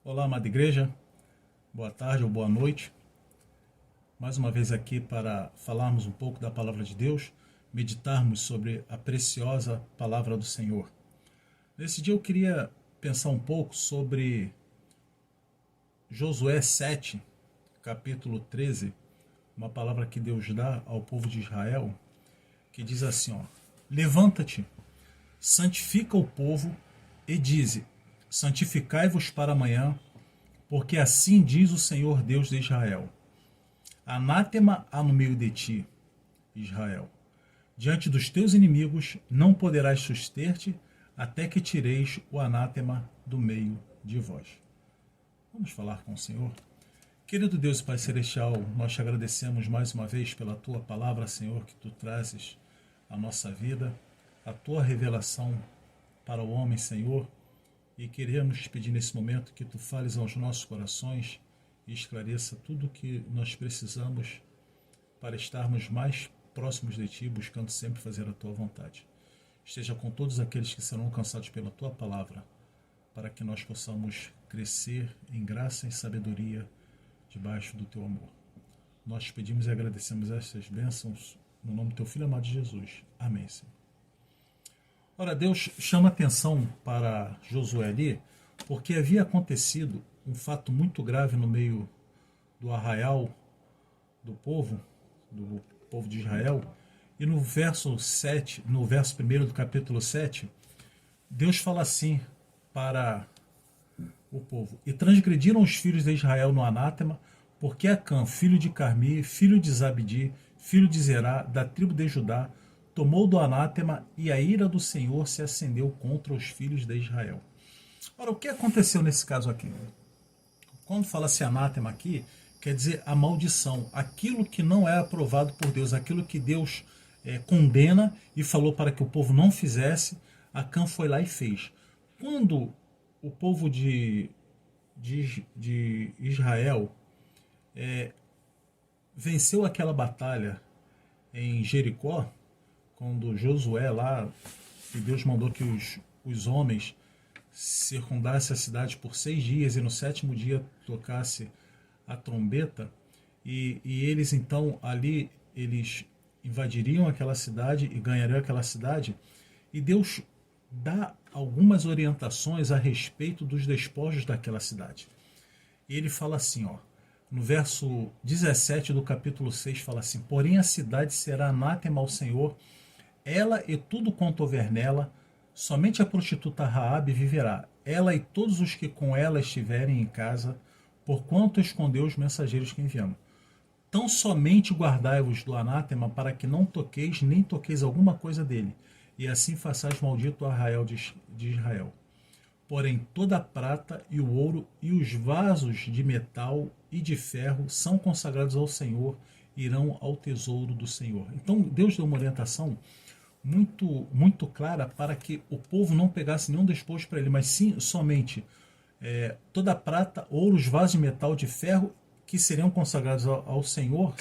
Olá, amada igreja, boa tarde ou boa noite. Mais uma vez aqui para falarmos um pouco da palavra de Deus, meditarmos sobre a preciosa palavra do Senhor. Nesse dia eu queria pensar um pouco sobre Josué 7, capítulo 13, uma palavra que Deus dá ao povo de Israel, que diz assim, levanta-te, santifica o povo e dize, santificai-vos para amanhã, porque assim diz o Senhor Deus de Israel. Anátema há no meio de ti, Israel. Diante dos teus inimigos não poderás suster-te até que tireis o anátema do meio de vós. Vamos falar com o Senhor? Querido Deus e Pai Celestial, nós te agradecemos mais uma vez pela tua palavra, Senhor, que tu trazes à nossa vida, a tua revelação para o homem, Senhor, e queremos te pedir nesse momento que tu fales aos nossos corações e esclareça tudo o que nós precisamos para estarmos mais próximos de ti, buscando sempre fazer a tua vontade. Esteja com todos aqueles que serão alcançados pela tua palavra, para que nós possamos crescer em graça e sabedoria debaixo do teu amor. Nós te pedimos e agradecemos estas bênçãos no nome do teu Filho amado Jesus. Amém, Senhor. Ora, Deus chama atenção para Josué ali, porque havia acontecido um fato muito grave no meio do arraial do povo de Israel, e no verso 7, no verso 1 do capítulo 7, Deus fala assim para o povo: e transgrediram os filhos de Israel no anátema, porque Acã, filho de Carmi, filho de Zabdi, filho de Zerá, da tribo de Judá, tomou do anátema, e a ira do Senhor se acendeu contra os filhos de Israel. Ora, o que aconteceu nesse caso aqui? Quando fala-se anátema aqui, quer dizer a maldição, aquilo que não é aprovado por Deus, aquilo que Deus condena e falou para que o povo não fizesse, Acã foi lá e fez. Quando o povo de Israel venceu aquela batalha em Jericó, quando Josué lá, e Deus mandou que os homens circundasse a cidade por 6 dias e no 7º dia tocasse a trombeta, e eles então ali eles invadiriam aquela cidade e ganhariam aquela cidade, e Deus dá algumas orientações a respeito dos despojos daquela cidade. E ele fala assim, no verso 17 do capítulo 6, fala assim: porém a cidade será anátema ao Senhor, ela e tudo quanto houver nela. Somente a prostituta Raabe viverá, ela e todos os que com ela estiverem em casa, porquanto escondeu os mensageiros que enviamos. Tão somente guardai-vos do anátema, para que não toqueis, nem toqueis alguma coisa dele, e assim façais maldito o arraial de Israel. Porém toda a prata e o ouro e os vasos de metal e de ferro são consagrados ao Senhor, irão ao tesouro do Senhor. Então Deus deu uma orientação muito clara para que o povo não pegasse nenhum despojo para ele, mas sim somente toda a prata, ouro, os vasos de metal, de ferro, que seriam consagrados ao Senhor,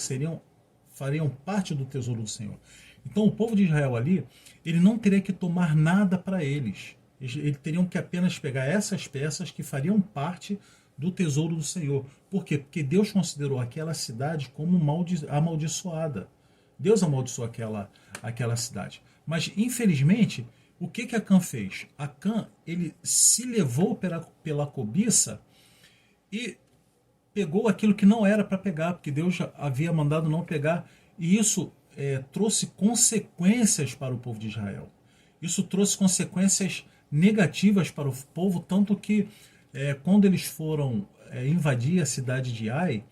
fariam parte do tesouro do Senhor. Então o povo de Israel ali, ele não teria que tomar nada para eles. Eles teriam que apenas pegar essas peças que fariam parte do tesouro do Senhor. Por quê? Porque Deus considerou aquela cidade como amaldiçoada. Deus amaldiçoou aquela cidade. Mas, infelizmente, o que Acã fez? Acã, ele se levou pela cobiça e pegou aquilo que não era para pegar, porque Deus já havia mandado não pegar. E isso trouxe consequências para o povo de Israel. Isso trouxe consequências negativas para o povo, tanto que quando eles foram invadir a cidade de Ai,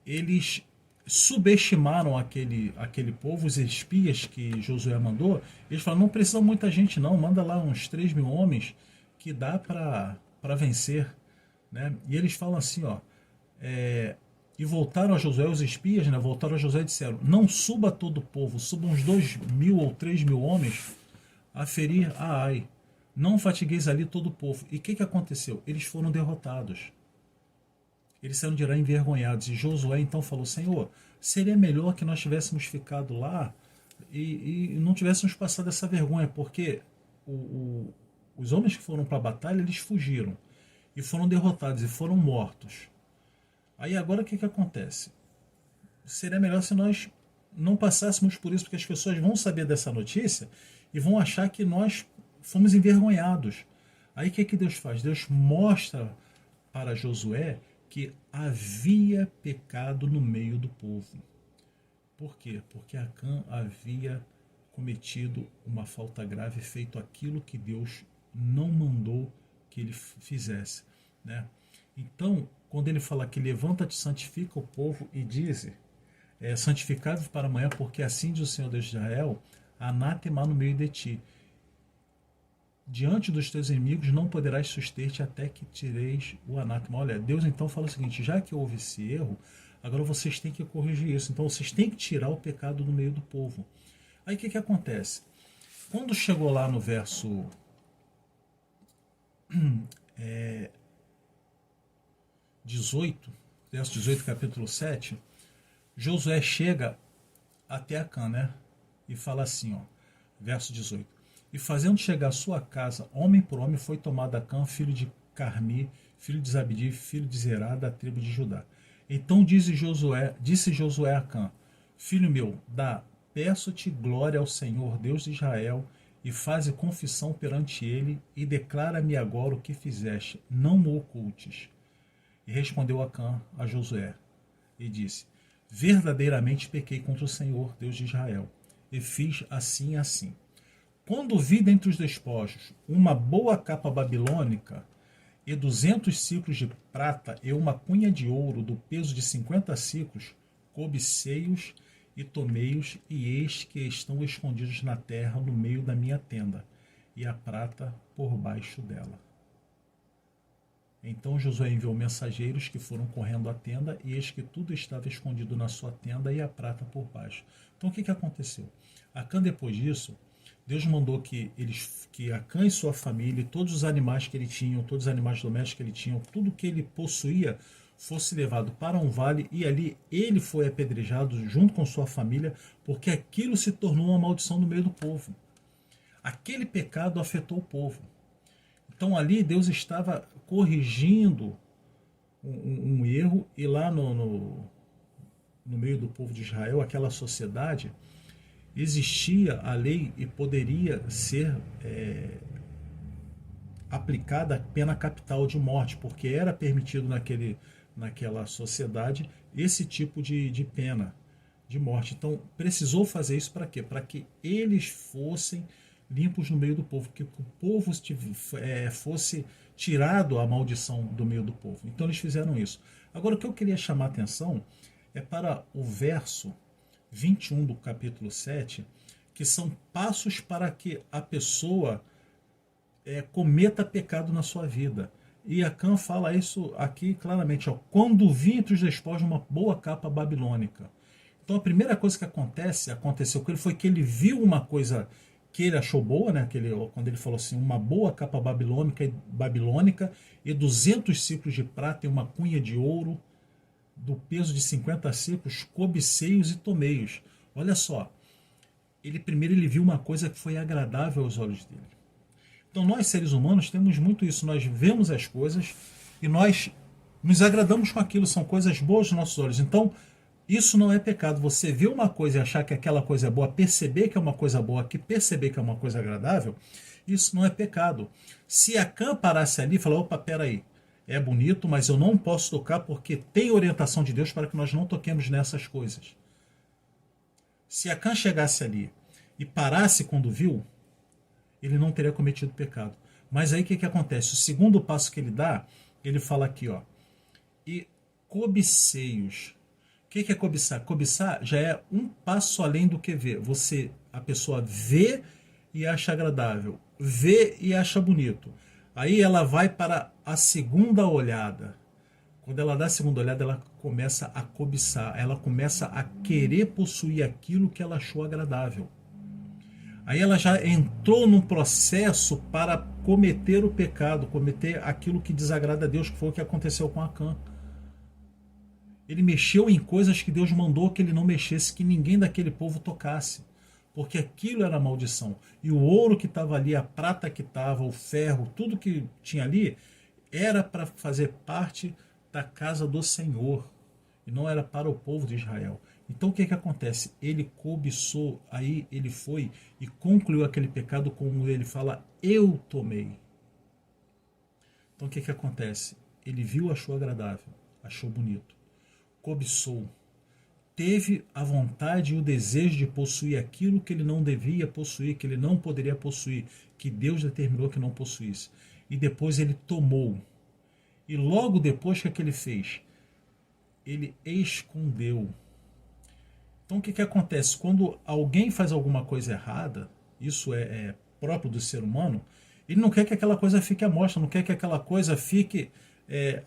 eles subestimaram aquele povo, os espias que Josué mandou. Eles falaram: não precisa muita gente não, manda lá uns 3.000 homens que dá para vencer, né? E eles falam assim, e voltaram a Josué, os espias, né, voltaram a Josué e disseram: não suba todo o povo, subam uns 2.000 ou 3.000 homens a ferir a Ai, não fatigueis ali todo o povo. E o que aconteceu? Eles foram derrotados. Eles saíram de lá envergonhados. E Josué então falou: Senhor, seria melhor que nós tivéssemos ficado lá e não tivéssemos passado essa vergonha, porque os homens que foram para a batalha, eles fugiram. e foram derrotados e foram mortos. Aí agora o que acontece? Seria melhor se nós não passássemos por isso, porque as pessoas vão saber dessa notícia e vão achar que nós fomos envergonhados. Aí o que Deus faz? Deus mostra para Josué que havia pecado no meio do povo. Por quê? Porque Acã havia cometido uma falta grave, feito aquilo que Deus não mandou que ele fizesse, né? Então, quando ele fala que levanta-te, santifica o povo e dize, santificai-vos para amanhã, porque assim diz o Senhor Deus de Israel, anátema no meio de ti. Diante dos teus inimigos não poderás suster-te até que tireis o anátema. Olha, Deus então fala o seguinte, já que houve esse erro, agora vocês têm que corrigir isso. Então vocês têm que tirar o pecado do meio do povo. Aí o que acontece? Quando chegou lá no verso 18, verso 18, capítulo 7, Josué chega até Acã, né? E fala assim, ó, verso 18. E fazendo chegar a sua casa, homem por homem, foi tomado Acã, filho de Carmi, filho de Zabdi, filho de Zerá, da tribo de Judá. Então disse Josué a Acã, filho meu, peço-te glória ao Senhor, Deus de Israel, e faze confissão perante ele, e declara-me agora o que fizeste, não me ocultes. E respondeu Acã a Josué, e disse, verdadeiramente pequei contra o Senhor, Deus de Israel, e fiz assim e assim. Quando vi dentre os despojos uma boa capa babilônica e 200 ciclos de prata e uma cunha de ouro do peso de 50 ciclos, cobicei-os e tomei-os, e eis que estão escondidos na terra no meio da minha tenda, e a prata por baixo dela. Então Josué enviou mensageiros que foram correndo à tenda, e eis que tudo estava escondido na sua tenda e a prata por baixo. Então o que aconteceu? Acã, depois disso, Deus mandou que Acã e sua família, todos os animais que ele tinha, todos os animais domésticos que ele tinha, tudo que ele possuía, fosse levado para um vale, e ali ele foi apedrejado junto com sua família, porque aquilo se tornou uma maldição no meio do povo. Aquele pecado afetou o povo. Então ali Deus estava corrigindo um erro, e lá no meio do povo de Israel, aquela sociedade, existia a lei e poderia ser aplicada a pena capital de morte, porque era permitido naquela sociedade esse tipo de pena de morte. Então precisou fazer isso para quê? Para que eles fossem limpos no meio do povo, que o povo fosse tirado a maldição do meio do povo. Então eles fizeram isso. Agora o que eu queria chamar a atenção é para o verso 21 do capítulo 7, que são passos para que a pessoa cometa pecado na sua vida. E Acã fala isso aqui claramente, ó, quando vi entre os despojos uma boa capa babilônica. Então a primeira coisa que aconteceu com ele foi que ele viu uma coisa que ele achou boa, né? Quando ele falou assim, uma boa capa babilônica e 200 ciclos de prata e uma cunha de ouro do peso de 50 ciclos, cobicei-os e tomei-os. Olha só, primeiro ele viu uma coisa que foi agradável aos olhos dele. Então nós, seres humanos, temos muito isso. Nós vemos as coisas e nós nos agradamos com aquilo, são coisas boas aos nossos olhos. Então, isso não é pecado. Você ver uma coisa e achar que aquela coisa é boa, perceber que é uma coisa boa, perceber que é uma coisa agradável, isso não é pecado. Se Acã parasse ali e falar, opa, peraí, é bonito, mas eu não posso tocar porque tem orientação de Deus para que nós não toquemos nessas coisas. Se Acã chegasse ali e parasse quando viu, ele não teria cometido pecado. Mas aí o que acontece? O segundo passo que ele dá, ele fala aqui, ó, e cobicei-os. O que é cobiçar? Cobiçar já é um passo além do que ver. A pessoa vê e acha agradável, vê e acha bonito. Aí ela vai para a segunda olhada. Quando ela dá a segunda olhada, ela começa a cobiçar, ela começa a querer possuir aquilo que ela achou agradável. Aí ela já entrou num processo para cometer o pecado, cometer aquilo que desagrada a Deus, que foi o que aconteceu com Acã. Ele mexeu em coisas que Deus mandou que ele não mexesse, que ninguém daquele povo tocasse. Porque aquilo era maldição. E o ouro que estava ali, a prata que estava, o ferro, tudo que tinha ali, era para fazer parte da casa do Senhor e não era para o povo de Israel. Então o que acontece? Ele cobiçou, aí ele foi e concluiu aquele pecado como ele fala, eu tomei. Então o que acontece? Ele viu, achou agradável, achou bonito, cobiçou, teve a vontade e o desejo de possuir aquilo que ele não devia possuir, que ele não poderia possuir, que Deus determinou que não possuísse. E depois ele tomou. E logo depois, o que ele fez? Ele escondeu. Então o que acontece? Quando alguém faz alguma coisa errada, isso é próprio do ser humano, ele não quer que aquela coisa fique à mostra, não quer que aquela coisa fique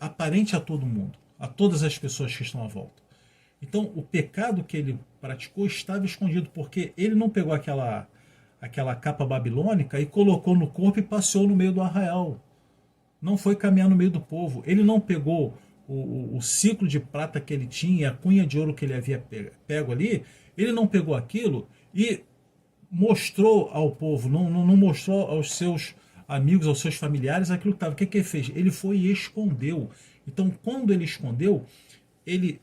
aparente a todo mundo, a todas as pessoas que estão à volta. Então o pecado que ele praticou estava escondido, porque ele não pegou aquela capa babilônica e colocou no corpo e passeou no meio do arraial. Não foi caminhar no meio do povo. Ele não pegou o ciclo de prata que ele tinha, a cunha de ouro que ele havia pego ali, ele não pegou aquilo e mostrou ao povo, não mostrou aos seus amigos, aos seus familiares aquilo que estava. O que ele fez? Ele foi e escondeu. Então, quando ele escondeu, ele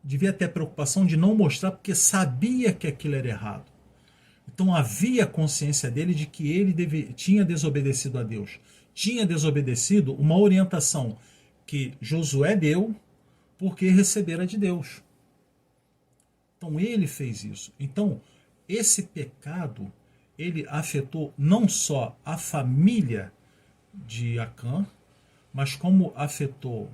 devia ter a preocupação de não mostrar, porque sabia que aquilo era errado. Então havia consciência dele de que ele tinha desobedecido a Deus. Tinha desobedecido uma orientação que Josué deu porque recebera de Deus. Então ele fez isso. Então esse pecado, ele afetou não só a família de Acã, mas como afetou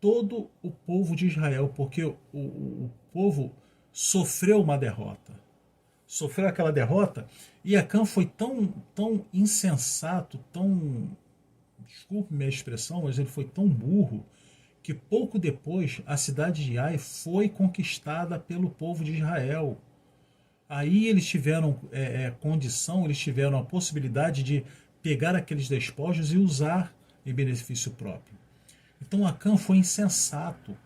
todo o povo de Israel, porque o povo sofreu uma derrota. Sofreu aquela derrota, e Acã foi tão insensato, desculpe minha expressão, mas ele foi tão burro, que pouco depois a cidade de Ai foi conquistada pelo povo de Israel. Aí eles tiveram condição, eles tiveram a possibilidade de pegar aqueles despojos e usar em benefício próprio. Então Acã foi insensato,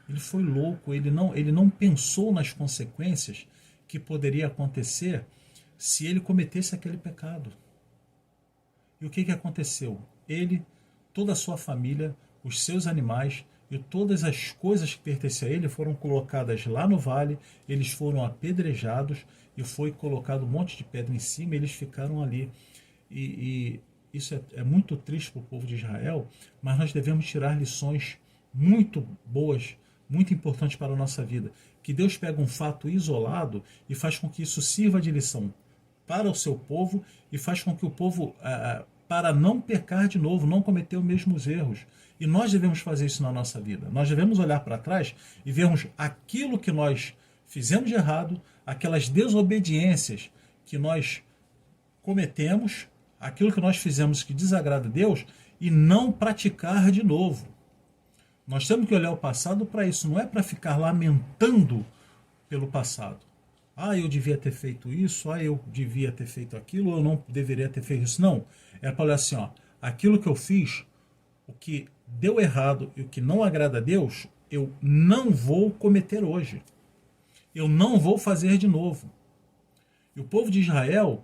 ele foi louco, ele não pensou nas consequências que poderia acontecer se ele cometesse aquele pecado. E o que aconteceu? Ele, toda a sua família, os seus animais e todas as coisas que pertenciam a ele foram colocadas lá no vale, eles foram apedrejados e foi colocado um monte de pedra em cima e eles ficaram ali. E isso é muito triste para o povo de Israel, mas nós devemos tirar lições muito boas, muito importantes para a nossa vida. Que Deus pega um fato isolado e faz com que isso sirva de lição para o seu povo e faz com que o povo, para não pecar de novo, não cometer os mesmos erros. E nós devemos fazer isso na nossa vida. Nós devemos olhar para trás e vermos aquilo que nós fizemos de errado, aquelas desobediências que nós cometemos, aquilo que nós fizemos que desagrada a Deus e não praticar de novo. Nós temos que olhar o passado para isso, não é para ficar lamentando pelo passado. Eu devia ter feito isso, eu devia ter feito aquilo, eu não deveria ter feito isso. Não, é para olhar assim, aquilo que eu fiz, o que deu errado e o que não agrada a Deus, eu não vou cometer hoje. Eu não vou fazer de novo. E o povo de Israel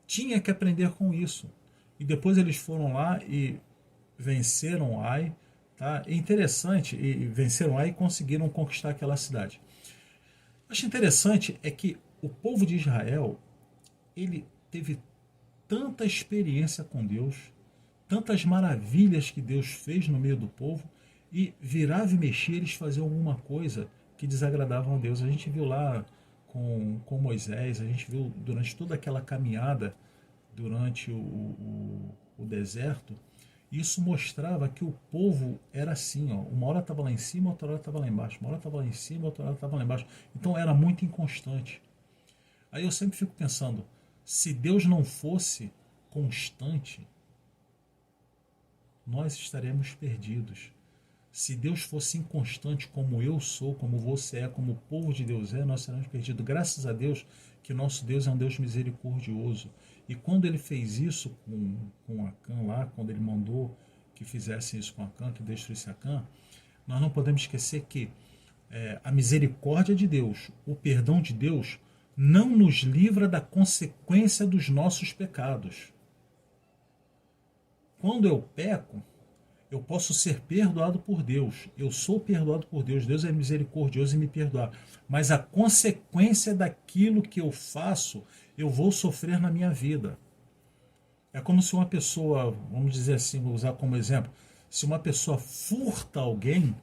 tinha que aprender com isso. E depois eles foram lá e venceram Ai. Tá? É interessante, e venceram Ai e conseguiram conquistar aquela cidade. Acho interessante é que o povo de Israel, ele teve tanta experiência com Deus, tantas maravilhas que Deus fez no meio do povo, e virava e mexia, eles faziam alguma coisa que desagradava a Deus. A gente viu lá com Moisés, a gente viu durante toda aquela caminhada, durante o deserto. Isso mostrava que o povo era assim, uma hora estava lá em cima, outra hora estava lá embaixo, uma hora estava lá em cima, outra hora estava lá embaixo. Então era muito inconstante. Aí eu sempre fico pensando, se Deus não fosse constante, nós estaremos perdidos. Se Deus fosse inconstante como eu sou, como você é, como o povo de Deus é, nós seremos perdidos. Graças a Deus que nosso Deus é um Deus misericordioso. E quando ele fez isso com Acã lá, quando ele mandou que fizessem isso com Acã, que destruísse Acã, nós não podemos esquecer que a misericórdia de Deus, o perdão de Deus, não nos livra da consequência dos nossos pecados. quando eu peco, eu posso ser perdoado por Deus. Eu sou perdoado por Deus. Deus é misericordioso em me perdoar. Mas a consequência daquilo que eu faço, eu vou sofrer na minha vida. É como se uma pessoa, vamos dizer assim, vou usar como exemplo, se uma pessoa furta alguém,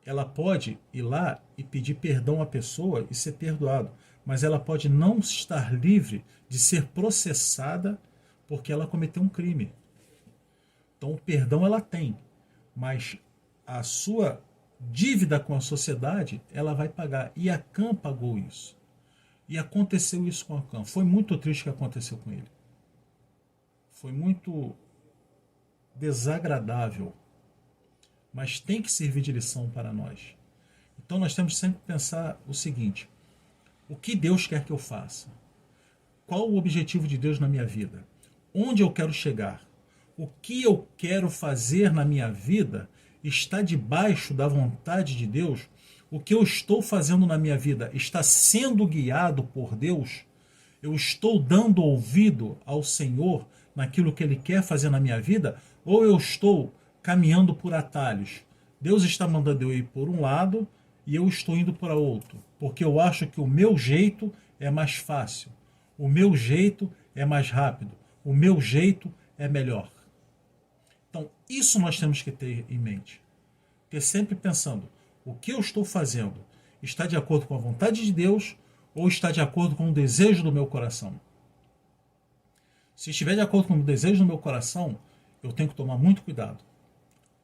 ela pode ir lá e pedir perdão à pessoa e ser perdoado. Mas ela pode não estar livre de ser processada porque ela cometeu um crime. Então, o perdão ela tem, mas a sua dívida com a sociedade, ela vai pagar. E a Cam pagou isso. E aconteceu isso com a Cam. Foi muito triste o que aconteceu com ele. Foi muito desagradável. Mas tem que servir de lição para nós. Então, nós temos sempre que pensar o seguinte: o que Deus quer que eu faça? Qual o objetivo de Deus na minha vida? Onde eu quero chegar? O que eu quero fazer na minha vida está debaixo da vontade de Deus? O que eu estou fazendo na minha vida está sendo guiado por Deus? Eu estou dando ouvido ao Senhor naquilo que Ele quer fazer na minha vida? Ou eu estou caminhando por atalhos? Deus está mandando eu ir por um lado e eu estou indo para outro, porque eu acho que o meu jeito é mais fácil, o meu jeito é mais rápido, o meu jeito é melhor. Então, isso nós temos que ter em mente. Ter sempre pensando, o que eu estou fazendo está de acordo com a vontade de Deus ou está de acordo com o desejo do meu coração? Se estiver de acordo com o desejo do meu coração, eu tenho que tomar muito cuidado,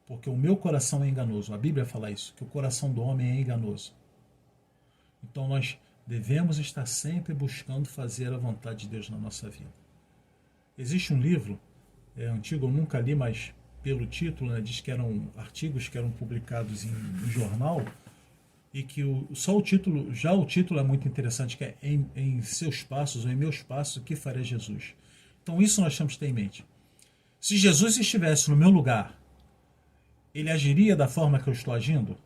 porque o meu coração é enganoso. A Bíblia fala isso, que o coração do homem é enganoso. Então nós devemos estar sempre buscando fazer a vontade de Deus na nossa vida. Existe um livro antigo, eu nunca li, mas pelo título, né, diz que eram artigos que eram publicados em jornal, e que só o título, já o título é muito interessante, que é em seus passos ou em meus passos, o que faria Jesus? Então isso nós temos que ter em mente. Se Jesus estivesse no meu lugar, ele agiria da forma que eu estou agindo?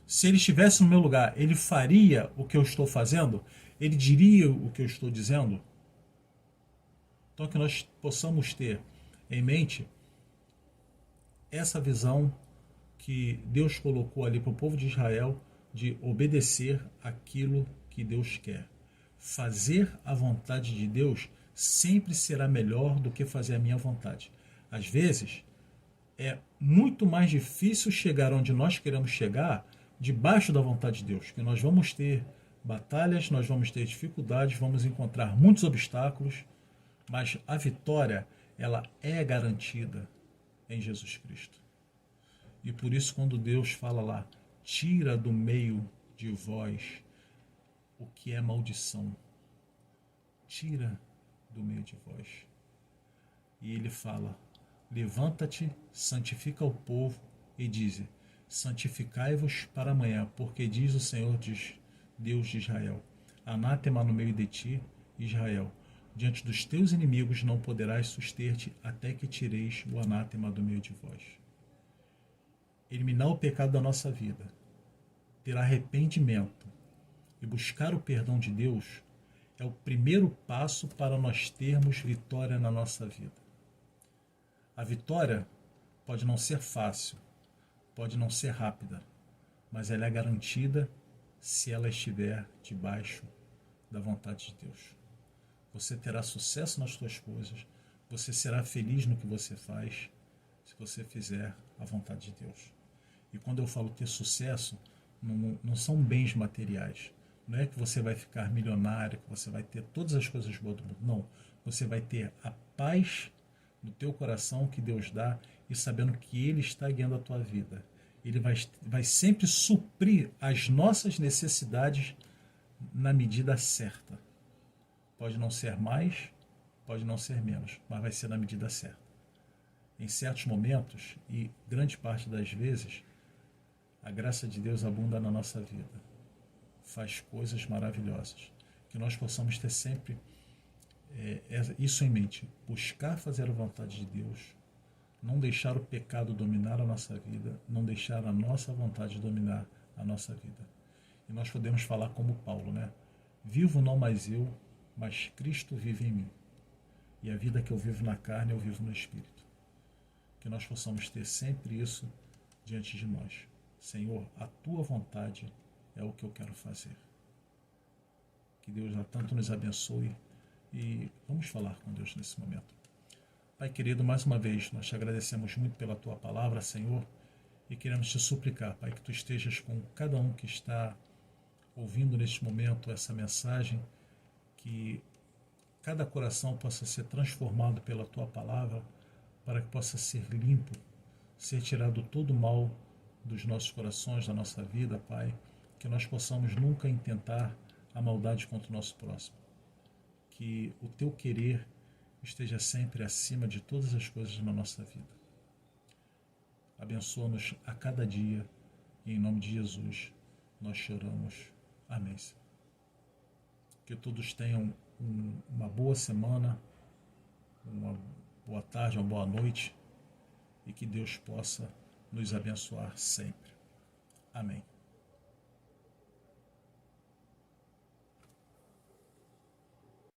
Se ele estivesse no meu lugar, ele faria o que eu estou fazendo? Ele diria o que eu estou dizendo? Então que nós possamos ter em mente essa visão que Deus colocou ali para o povo de Israel, de obedecer aquilo que Deus quer. Fazer a vontade de Deus sempre será melhor do que fazer a minha vontade. Às vezes, é muito mais difícil chegar onde nós queremos chegar debaixo da vontade de Deus, que nós vamos ter batalhas, nós vamos ter dificuldades, vamos encontrar muitos obstáculos, mas a vitória, ela é garantida em Jesus Cristo. E por isso, quando Deus fala lá, tira do meio de vós o que é maldição, tira do meio de vós. E ele fala, levanta-te, santifica o povo e dize, santificai-vos para amanhã, porque diz o Senhor, Deus de Israel, anátema no meio de ti, Israel, diante dos teus inimigos não poderás suster-te até que tireis o anátema do meio de vós. Eliminar o pecado da nossa vida, ter arrependimento e buscar o perdão de Deus é o primeiro passo para nós termos vitória na nossa vida. A vitória pode não ser fácil, pode não ser rápida, mas ela é garantida se ela estiver debaixo da vontade de Deus. Você terá sucesso nas suas coisas, você será feliz no que você faz, se você fizer a vontade de Deus. E quando eu falo ter sucesso, não são bens materiais. Não é que você vai ficar milionário, que você vai ter todas as coisas boas do mundo. Não, você vai ter a paz no teu coração que Deus dá e sabendo que Ele está guiando a tua vida. Ele vai sempre suprir as nossas necessidades na medida certa. Pode não ser mais, pode não ser menos, mas vai ser na medida certa. Em certos momentos, e grande parte das vezes, a graça de Deus abunda na nossa vida. Faz coisas maravilhosas. Que nós possamos ter sempre isso em mente. Buscar fazer a vontade de Deus. Não deixar o pecado dominar a nossa vida. Não deixar a nossa vontade dominar a nossa vida. E nós podemos falar como Paulo, né? Vivo não mais eu, mas Cristo vive em mim. e a vida que eu vivo na carne eu vivo no Espírito. Que nós possamos ter sempre isso diante de nós. Senhor, a tua vontade é o que eu quero fazer. Que Deus já tanto nos abençoe e vamos falar com Deus nesse momento. Pai querido, mais uma vez, nós te agradecemos muito pela tua palavra, Senhor, e queremos te suplicar, Pai, que tu estejas com cada um que está ouvindo neste momento essa mensagem, que cada coração possa ser transformado pela tua palavra, para que possa ser limpo, ser tirado todo o mal dos nossos corações, da nossa vida, Pai, que nós possamos nunca intentar a maldade contra o nosso próximo. Que o teu querer esteja sempre acima de todas as coisas na nossa vida. Abençoa-nos a cada dia e em nome de Jesus nós choramos. Amém. Que todos tenham uma boa semana, uma boa tarde, uma boa noite e que Deus possa nos abençoar sempre. Amém.